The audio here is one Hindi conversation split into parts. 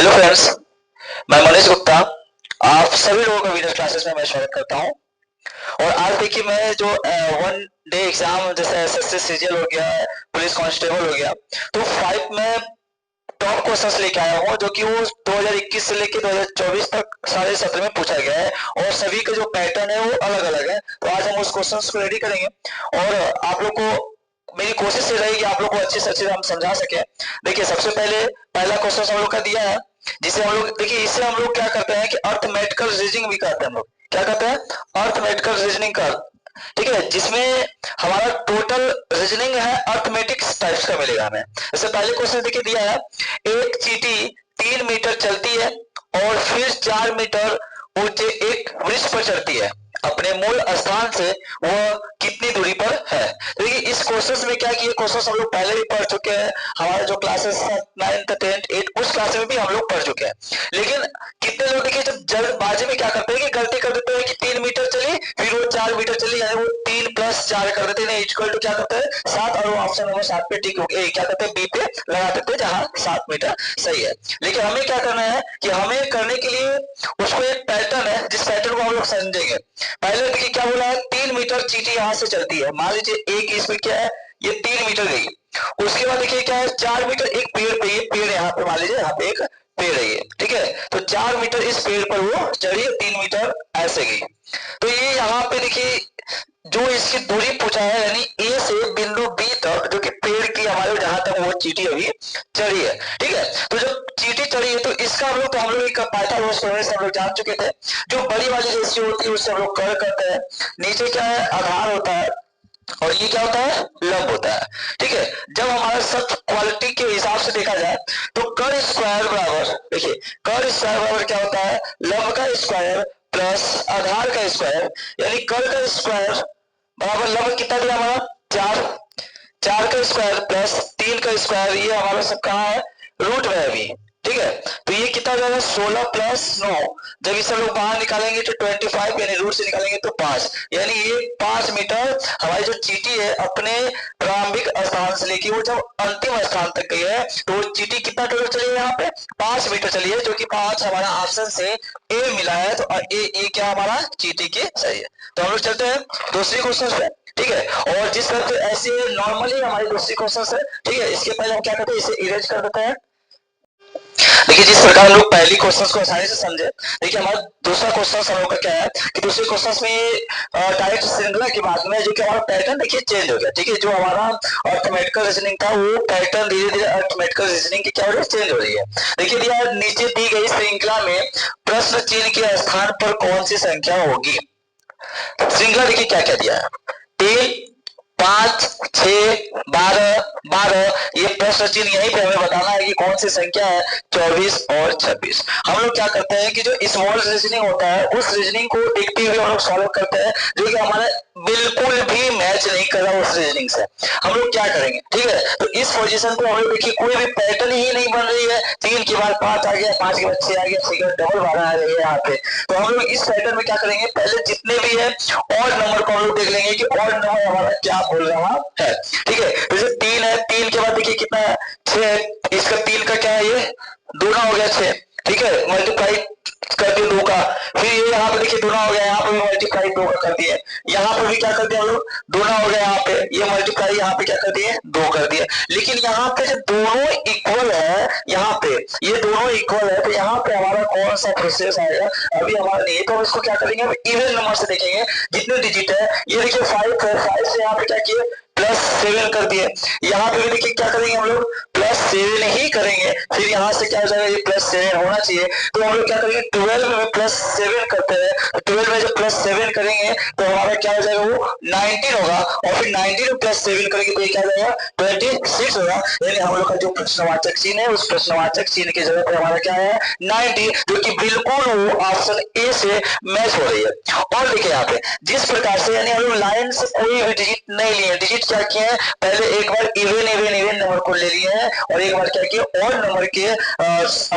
हेलो फ्रेंड्स, मैं मनीष गुप्ता। आप सभी लोगों का वीडियो क्लासेस में मैं स्वागत करता हूं। और आज देखिए मैं जो वन डे एग्जाम जैसे एसएससी सीजीएल हो गया, पुलिस कांस्टेबल हो गया, तो 5 में टॉप क्वेश्चंस लेके आया हूँ जो कि वो 2021 से लेके 2024 तक सारे सत्र में पूछा गया है और सभी का जो पैटर्न है वो अलग अलग है। तो आज हम उस क्वेश्चंस को रेडी करेंगे और आप लोग को मेरी कोशिश ये रहेगी कि आप लोग को अच्छे से अच्छे हम समझा सके। देखिए सबसे पहले पहला क्वेश्चन हम लोग का दिया है, जिसे हम लोग देखिए इससे हम लोग क्या करते हैं कि अर्थमेटिकल रीजनिंग भी करते हैं। हम लोग क्या करते हैं, अर्थमेटिकल रीजनिंग कर, ठीक है, जिसमें हमारा टोटल रीजनिंग है अर्थमेटिक टाइप्स का मिलेगा हमें। जैसे पहले क्वेश्चन देखिए दिया है, एक चींटी 3 मीटर चलती है और फिर 4 मीटर ऊंचे एक वृक्ष पर चढ़ती है, अपने मूल स्थान से वह कितनी दूरी पर है। तो देखिए इस क्वेश्चन में क्या किए, क्वेश्चन हम लोग पहले भी पढ़ चुके हैं, हमारे जो क्लासेस 9th 10th 8 उस क्लास में भी हम लोग पढ़ चुके हैं। लेकिन कितने लोग देखिए जब जल्दबाजी में क्या करते हैं कि गलती कर देते हैं कि 3 मीटर चली फिर वो 4 मीटर चली, यानी वो 3 + 4 कर देते हैं इक्वल टू क्या करते हैं 7, और वो ऑप्शन नंबर 7 पे टिक क्या करते हैं बी पे लगा देते हैं जहां 7 मीटर सही है। लेकिन हमें क्या करना है कि हमें करने के लिए उसको एक पैटर्न है जिस पैटर्न को हम लोग समझेंगे। पहले देखिए क्या बोला है, 3 मीटर चींटी यहाँ से चलती है, मान लीजिए एक इसमें क्या है ये 3 मीटर गई। उसके बाद देखिए क्या है 4 मीटर एक पेड़ पे, ये पेड़ यहाँ पे मान लीजिए यहाँ पे एक पेड़ है ये, ठीक है, तो 4 मीटर इस पेड़ पर वो चढ़ी, 3 मीटर ऐसे गई। तो ये यहाँ पे देखिए जो इसकी दूरी पूछा है यानी ए से बिंदु बी तक, जो कि पेड़ की हमारे जहां तक वो चींटी अभी चढ़ी है, ठीक है। तो जब चींटी चढ़ी है तो इसका हम लोग एक पाइथागोरस थ्योरम से हम लोग जान चुके थे, जो बड़ी वाली रेशियो होती है उससे हम लोग कर करते हैं। नीचे क्या है आधार होता है और ये क्या होता है लंब होता है, ठीक है। जब हमारा सब क्वालिटी के हिसाब से देखा जाए तो कर स्क्वायर बराबर, देखिए कर स्क्वायर बराबर क्या होता है लंब का स्क्वायर प्लस आधार का स्क्वायर, यानी कर का स्क्वायर बराबर लंब कितना दिया हमारा 4, 4 का स्क्वायर प्लस 3 का स्क्वायर, ये हमारा सब कहाँ है रूट में है अभी, ठीक है। तो ये कितना जाएगा 16 + 9, जब इसे लोग बाहर निकालेंगे तो 25, यानी रूट से निकालेंगे तो 5, यानी ये 5 मीटर हमारी जो चींटी है अपने प्रारंभिक स्थान से लेके वो जब अंतिम स्थान तक गई है तो वो चींटी कितना टोटल चली है यहाँ पे 5 मीटर चली है, जो कि 5 हमारा ऑप्शन से ए मिला है। तो ए क्या हमारा चींटी की सही है। तो हम लोग चलते हैं दूसरी क्वेश्चन पे, ठीक है। और जिस तरह से ऐसे नॉर्मली हमारी दूसरी क्वेश्चन है, ठीक है, इसके पहले हम क्या करते हैं इसे इरेज कर देते हैं। देखिए जिस प्रकार हम लोग पहली क्वेश्चंस को आसानी से समझे, देखिए हमारा दूसरा क्वेश्चन हम लोग का क्या है कि दूसरे क्वेश्चंस में डायरेक्ट श्रृंखला के बाद में जो कि हमारा पैटर्न देखिए चेंज हो गया, ठीक है। जो हमारा अर्थमेटिकल रीजनिंग था वो पैटर्न धीरे धीरे अर्थमेटिकल रीजनिंग की क्या हो रही है चेंज हो रही है। देखिए दिया नीचे दी गई श्रृंखला में प्रश्न चिन्ह के स्थान पर कौन सी संख्या होगी। श्रृंखला देखिए क्या क्या दिया है 3, 5, 6, 12, 12, ये प्रश्न चिन्ह यहीं पे हमें बताना है कि कौन सी संख्या है 24 और 26। हम लोग क्या करते हैं कि जो स्मॉल रीजनिंग होता है उस रीजनिंग को देखते हुए हम लोग सॉल्व करते हैं, जो कि हमारा बिल्कुल भी मैच नहीं कर रहा उस रीजनिंग से। हम लोग क्या करेंगे, ठीक है, तो इस पोजीशन को हम लोग देखिए कोई भी पैटर्न ही नहीं बन रही है, 3 के बाद 5 आ गया, 5 के बाद 6 आ गया, 6 के बाद डबल 12 आ रही है यहाँ पे। तो हम लोग इस पैटर्न में क्या करेंगे, पहले जितने भी है और नंबर को हम लोग देख लेंगे कि और नंबर हमारा क्या बोल रहा है, ठीक है। जैसे 3 है, 3 के बाद देखिए कितना है 6 है, इसका 3 का क्या है ये दूना हो गया 6, ठीक है, मल्टीप्लाई कर दिए 2 का, फिर ये यहाँ पे देखिए दूना हो गया, यहाँ पे भी मल्टीप्लाई 2 का कर दिए, यहाँ पे भी क्या कर दिया हम लोग दूना हो गया, यहाँ पे ये मल्टीप्लाई यहाँ पे क्या कर दिए 2 कर दिए। लेकिन यहाँ पे जो दोनों इक्वल है, यहाँ पे ये दोनों इक्वल है, तो यहाँ पे हमारा कौन सा प्रोसेस आएगा अभी हमारा नहीं है। तो हम इसको क्या करेंगे इवन नंबर से देखेंगे, जितने डिजिट है ये देखिए 5 है, 5 से यहाँ पे क्या किए +7 कर दिए, यहाँ पे भी देखिए क्या करेंगे हम लोग +7 ही करेंगे, फिर यहाँ से क्या हो जाएगा ये +7 होना चाहिए। तो हम लोग क्या करेंगे 12 में +7 करते हैं, तो 12 में जब +7 करेंगे तो हमारा क्या हो जाएगा वो 19 होगा, और फिर 19 में +7 करेंगे तो ये क्या हो जाएगा 26 होगा। यानी हम लोग का जो प्रश्नवाचक चिन्ह है उस प्रश्नवाचक चिन्ह की जगह पर हमारा क्या है 90, जो कि बिल्कुल वो ऑप्शन ए से मैच हो रही है। और देखिए यहाँ पे जिस प्रकार से यानी हम लोग लाइन से कोई भी डिजिट नहीं लिए, डिजिट क्या किए हैं पहले एक बार इवन नंबर को ले लिए हैं और एक बार क्या किए और नंबर के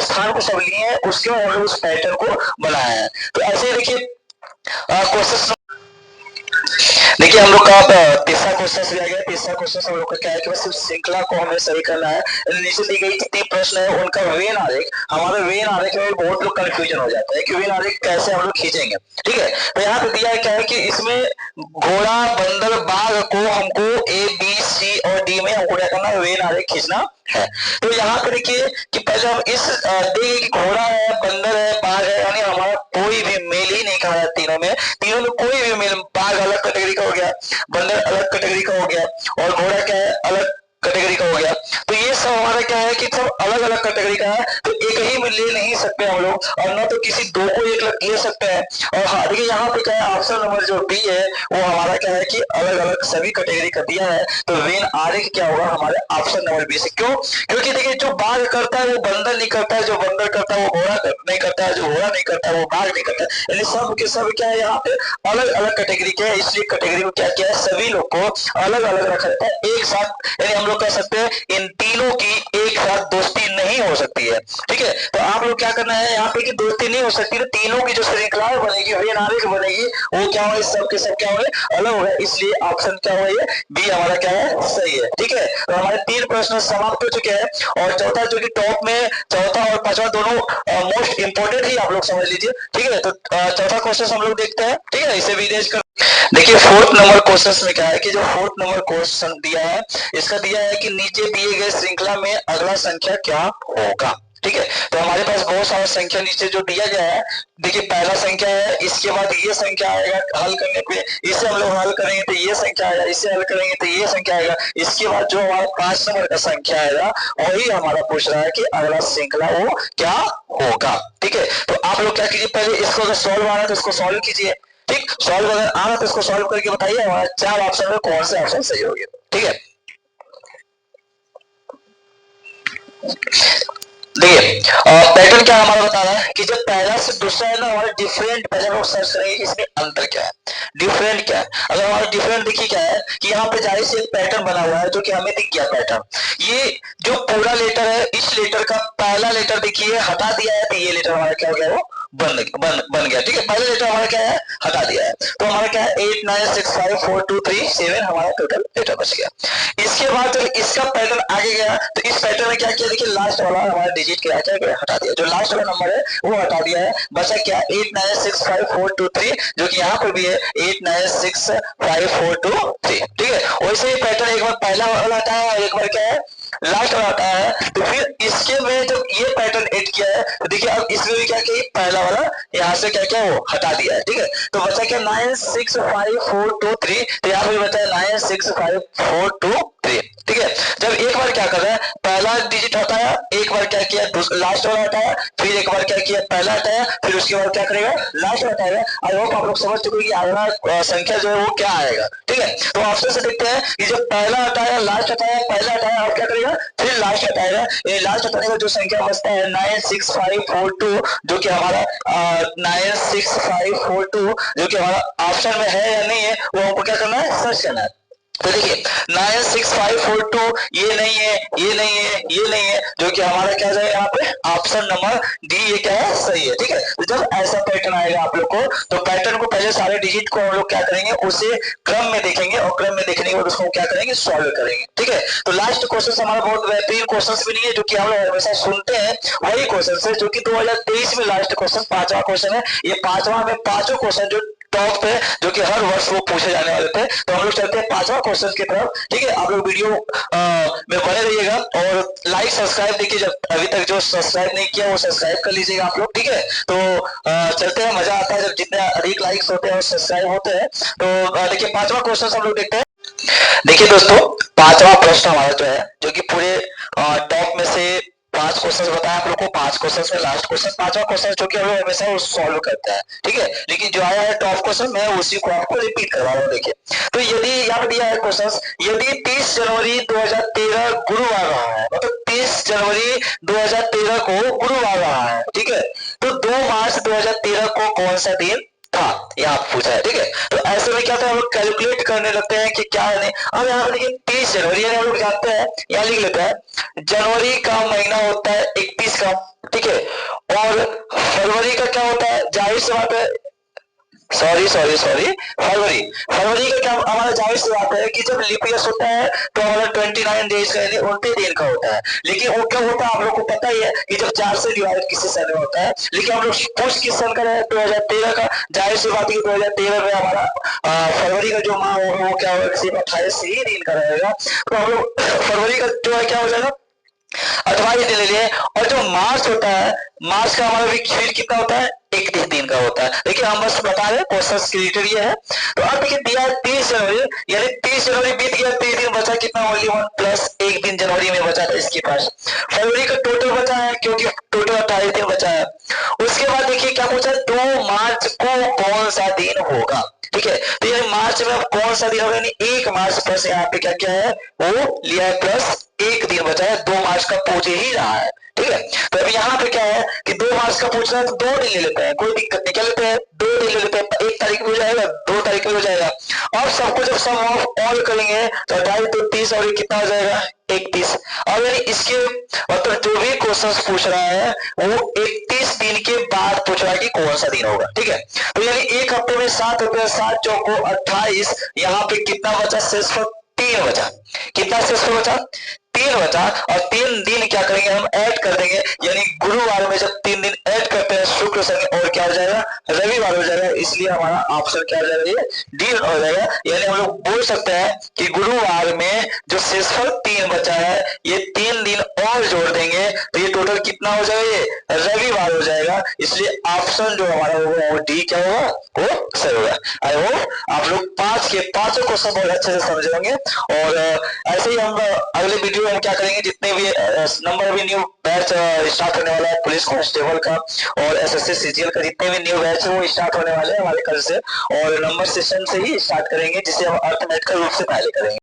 स्थान को सब लिए हैं, उसके बाद हम लोग उस पैटर्न को बनाया है। तो ऐसे देखिए क्वेश्चन देखिए हम लोग का तीसरा क्वेश्चन दिया गया। तीसरा क्वेश्चन हम लोग का क्या है कि बस सिर्फ श्रृंखला को हमें सही करना है। नीचे दी गई जितनी प्रश्न है उनका वेन आरेख, हमारे वेन आरेख में बहुत लोग कंफ्यूजन हो जाता है कि वेन आरेख कैसे हम लोग खींचेंगे। ठीक है, तो यहाँ पे दिया है क्या है कि इसमें घोड़ा बंदर बाघ को हमको ए बी सी और डी में हमको क्या करना है, वेन आरेख खींचना है। तो यहाँ पे देखिए कि पहले हम इस देखिए कि घोड़ा है, बंदर है, बाघ है, यानी हमारा कोई भी मेल ही नहीं खा रहा है तीनों में। तीनों में कोई भी मेल, बाघ अलग कैटेगरी का हो गया, बंदर अलग कैटेगरी का हो गया और घोड़ा क्या है, अलग कैटेगरी का हो गया। तो ये सब हमारा क्या है कि सब अलग अलग कैटेगरी का है, तो एक ही में ले नहीं सकते हम लोग, और ना तो किसी दो को एक ले सकते हैं। और हाँ देखिए यहाँ पे क्या है, ऑप्शन नंबर जो बी है वो हमारा क्या है कि अलग अलग सभी कैटेगरी का दिया है। तो वेन आरेख क्या होगा हमारे ऑप्शन नंबर बी से। क्यों? क्योंकि देखिए जो बाघ करता है वो बंदर नहीं करता है, जो बंदर करता है वो घोड़ा नहीं करता है, जो घोड़ा नहीं करता है वो बाघ नहीं करता है। यानी सब के सब क्या है यहाँ पे अलग अलग कैटेगरी के है, इसलिए कैटेगरी को क्या किया है, सभी लोग को अलग अलग रखा जाता है एक साथ। यानी हम लोग कह सकते हैं इन तीनों की एक साथ दोस्ती नहीं हो सकती है। ठीक है, तो आप लोग क्या करना है यहाँ पे कि दोस्ती नहीं हो सकती, तो तीनों की जो श्रृंखला बनेगी, वेन आरेख बनेगी, वो क्या होगा, सब के सब क्या होंगे, अलग होगा। इसलिए ऑप्शन क्या होगा, ये बी हमारा क्या है, सही है। ठीक है, तो हमारे 3 प्रश्न समाप्त हो चुके हैं। और चौथा जो कि टॉप में, चौथा और पांचवा दोनों मोस्ट इंपोर्टेंट ही आप लोग समझ लीजिए। ठीक है, तो चौथा क्वेश्चन हम लोग देखते हैं। ठीक है, इसे भी कर देखिए फोर्थ नंबर क्वेश्चन में क्या है कि जो फोर्थ नंबर क्वेश्चन दिया है, इसका दिया है कि नीचे दिए गए श्रृंखला में अगला संख्या क्या होगा। ठीक है, तो हमारे पास बहुत सारा संख्या नीचे जो दिया गया है, देखिए पहला संख्या है, इसके बाद ये संख्या आएगा, हल करने पे इसे हम लोग हल करेंगे तो ये संख्या आएगा, इसे हल करेंगे तो ये संख्या आएगा। इसके बाद जो हमारा 5 नंबर का संख्या आएगा वही हमारा पूछ रहा है कि अगला श्रृंखला वो क्या होगा। ठीक है, तो आप लोग क्या कीजिए, पहले इसको अगर सॉल्व आ रहा है तो इसको सॉल्व कीजिए। ठीक, सॉल्व अगर आ रहा तो इसको सॉल्व करके बताइए हमारा 4 ऑप्शन में कौन से ऑप्शन सही होंगे। ठीक है, देखिए पैटर्न क्या हमारा बता रहा है कि जब पहला से दूसरा है ना, हमारे डिफरेंट, पहले हम लोग सर्च करेंगे कि इसमें अंतर क्या है, डिफरेंट क्या है। अगर हमारा डिफरेंट देखिए क्या है कि यहाँ पे जाहिर से एक पैटर्न बना हुआ है जो कि हमें दिख गया पैटर्न। ये जो पूरा लेटर है, इस लेटर का पहला लेटर देखिए हटा दिया है, तो ये लेटर हमारा क्या हो गया, वो बन गया। ठीक है, पहले लेटर हमारा क्या है, हटा दिया है, तो हमारा क्या है 8 9 6 5 4 2 3 7 हमारा टोटल लेटर बच गया। इसके बाद जब इसका पैटर्न आगे गया तो इस पैटर्न में क्या किया, देखिए लास्ट वाला हमारा डिजिट क्या क्या हटा दिया, जो लास्ट वाला नंबर है वो हटा दिया है, बचा क्या 8 9 6 5 4 2 3, जो कि यहाँ पर भी है 8 9 6 5 4 2 3। ठीक है, वैसे ही पैटर्न एक बार पहला वाला हटाया और एक बार क्या है लास्ट वाला हटाया है। तो फिर इसके में जब ये पैटर्न एड किया है तो देखिए अब इसमें भी क्या किया, पहला वाला यहाँ से क्या क्या वो हटा दिया है। ठीक है, तो बचा क्या 9 6 5 4 2 3, तो यहाँ पे बचा 9 6 5 4 2 3। ठीक है, जब एक बार क्या कर रहा है, पहला डिजिट हटाया, एक बार क्या किया लास्ट वाला हटाया, फिर एक बार क्या किया पहला हटाया, फिर उसके बाद क्या करेगा लास्ट हटाएगा। आई होप आप लोग समझ चुके कि अगला संख्या जो है वो क्या आएगा। ठीक है, तो ऑप्शन से देखते हैं कि जब पहला हटाया, लास्ट हटाया, पहला हटाया, अब क्या करेगा फिर लास्ट हटाएगा। ये लास्ट हटाने का जो संख्या बचता है 9 6 5 4 2, जो कि हमारा 9 6 5 4 2 जो कि हमारा ऑप्शन में है या नहीं है, वो हमको क्या करना है, सर्च करना है। तो देखिए 9 6 5 4 2 ये नहीं है, ये नहीं है, ये नहीं है, जो कि हमारा क्या जाएगा यहाँ पे ऑप्शन नंबर डी, ये क्या है, सही है। ठीक है, तो जब ऐसा पैटर्न आएगा आप लोग को, तो पैटर्न को पहले सारे डिजिट को हम लोग क्या करेंगे, उसे क्रम में देखेंगे और क्रम में देखने के बाद उसको क्या करेंगे, सॉल्व करेंगे। ठीक है, तो लास्ट क्वेश्चन हमारा बहुत बेहतरीन क्वेश्चन भी नहीं है, जो कि हम लोग हमेशा सुनते हैं, वही क्वेश्चन है जो कि 2023 में लास्ट क्वेश्चन 5वां क्वेश्चन है। ये 5वां में 5 क्वेश्चन जो टॉप पे, जो कि हर वर्ष वो पूछे जाने वाले थे। तो हम लोग चलते हैं 5वां क्वेश्चन की तरफ। ठीक है, आप लोग वीडियो में बने रहिएगा और लाइक सब्सक्राइब, देखिए जब अभी तक जो सब्सक्राइब नहीं किया वो सब्सक्राइब कर लीजिएगा आप लोग। ठीक है, तो चलते हैं, मजा आता है जब जितने अधिक लाइक्स होते हैं और सब्सक्राइब होते हैं। तो देखिए 5वां क्वेश्चन हम लोग देखते हैं। देखिए दोस्तों 5वां प्रश्न हमारा जो है, जो कि पूरे टॉप में से 5 क्वेश्चन बताया आप लोग को, 5 क्वेश्चन में लास्ट क्वेश्चन 5वां क्वेश्चन जो कि हम लोग हमेशा वो सॉल्व करते हैं। ठीक है, लेकिन जो आया है टॉप क्वेश्चन, मैं उसी को आपको रिपीट करवा रहा हूँ। देखिए, तो यदि यहाँ दिया है क्वेश्चन, यदि 30 जनवरी 2013 गुरुवार रहा है, मतलब 30 जनवरी 2013 को गुरुवार रहा है, ठीक है, तो 2 मार्च 2013 को कौन सा दिन था, यहाँ पूछा है। ठीक है, तो ऐसे में क्या था, हम लोग कैलकुलेट करने लगते हैं कि क्या है। अब यहाँ पे देखिए 30 जनवरी हम लोग जानते हैं, यहाँ लिख लेते हैं जनवरी का महीना होता है 31 का। ठीक है, और फरवरी का क्या होता है, जाहिर सी बात है फरवरी। फरवरी का क्या हमारा जाहिर सी बात है कि जब लीप ईयर होता है तो हमारा 29 डेज का यानी 29 दिन का होता है। लेकिन वो क्या होता है आप लोग को पता ही है कि जब 4 से डिवाइड किसी सन में होता है। लेकिन हम लोग पूछ किस सन का है, 2013 का। जाहिर सी बात है कि 2013 में हमारा फरवरी का जो माह होगा वो क्या होगा, सिर्फ 28 ही दिन का रहेगा। तो हम लोग फरवरी का जो है क्या हो जाएगा, 28 दिन ले लिए। और जो मार्च होता है, मार्च का हमारा फिर कितना होता है, 31 दिन का होता है। देखिए हम बस बता रहे हैं, क्वेश्चन क्रिएटेड ये है। तो अब देखिए दिया 30 जनवरी, यानी 30 जनवरी बीत गया, 30 दिन बचा कितना, ओनली 1 प्लस 1 दिन जनवरी में बचा था इसके पास। फरवरी का टोटल बचा है क्योंकि टोटल 28 दिन बचा है। उसके बाद देखिए क्या पूछा, 2 मार्च को कौन सा दिन होगा। ठीक है, तो ये मार्च में अब कौन सा दिन होगा, यानी 1 मार्च प्लस यहाँ पे क्या क्या है वो लिया है, प्लस 1 दिन बचा है, 2 मार्च का पूछ ही रहा है। ठीक है, तो अभी यहाँ पे क्या है कि 2 मार्च का पूछ रहा है तो 2 दिन ले लेते हैं, कोई दिक्कत नहीं, क्या लेते हैं, 2 दिन ले लेते हैं। 1 तारीख में हो जाएगा, 2 तारीख में हो जाएगा। अब सबको जब सम ऑफ ऑल करेंगे तो 28 तो 30 और ये कितना हो जाएगा, 31। और यानी इसके मतलब जो भी क्वेश्चन पूछ रहा है वो 31 दिन के बाद पूछ रहा है कि कौन सा दिन होगा। ठीक है, तो यानी 1 हफ्ते में 7 होते हैं, 7 चौको 28। यहाँ पे कितना बचा, शेष 3 बचा। कितना शेष बचा, 3 बचा। और 3 दिन क्या करेंगे हम, ऐड कर देंगे। यानी गुरुवार में जब 3 दिन ऐड करते हैं, शुक्र शनि और क्या हो जाएगा, रविवार हो जाएगा। इसलिए हमारा ऑप्शन क्या हो जाएगा, ये डी हो जाएगा। यानी हम लोग बोल सकते हैं कि गुरुवार में जो शेषफल 3 बचा है, ये 3 दिन और जोड़ देंगे तो ये टोटल कितना हो जाएगा, ये रविवार हो जाएगा। इसलिए ऑप्शन जो हमारा होगा वो डी क्या होगा, वो सही होगा। आई होप आप लोग 5 के 5 क्वेश्चन बहुत अच्छे से समझे होंगे। और ऐसे ही हम अगले वीडियो में हम क्या करेंगे, जितने भी नंबर भी न्यू बैच स्टार्ट होने वाला है पुलिस कांस्टेबल का और एसएससी सीजीएल का, जितने भी न्यू बैच है वो स्टार्ट होने वाले हैं हमारे कल से। और नंबर सिस्टम से ही स्टार्ट करेंगे, जिसे हम अर्थमेटिकल रूप से पहले करेंगे।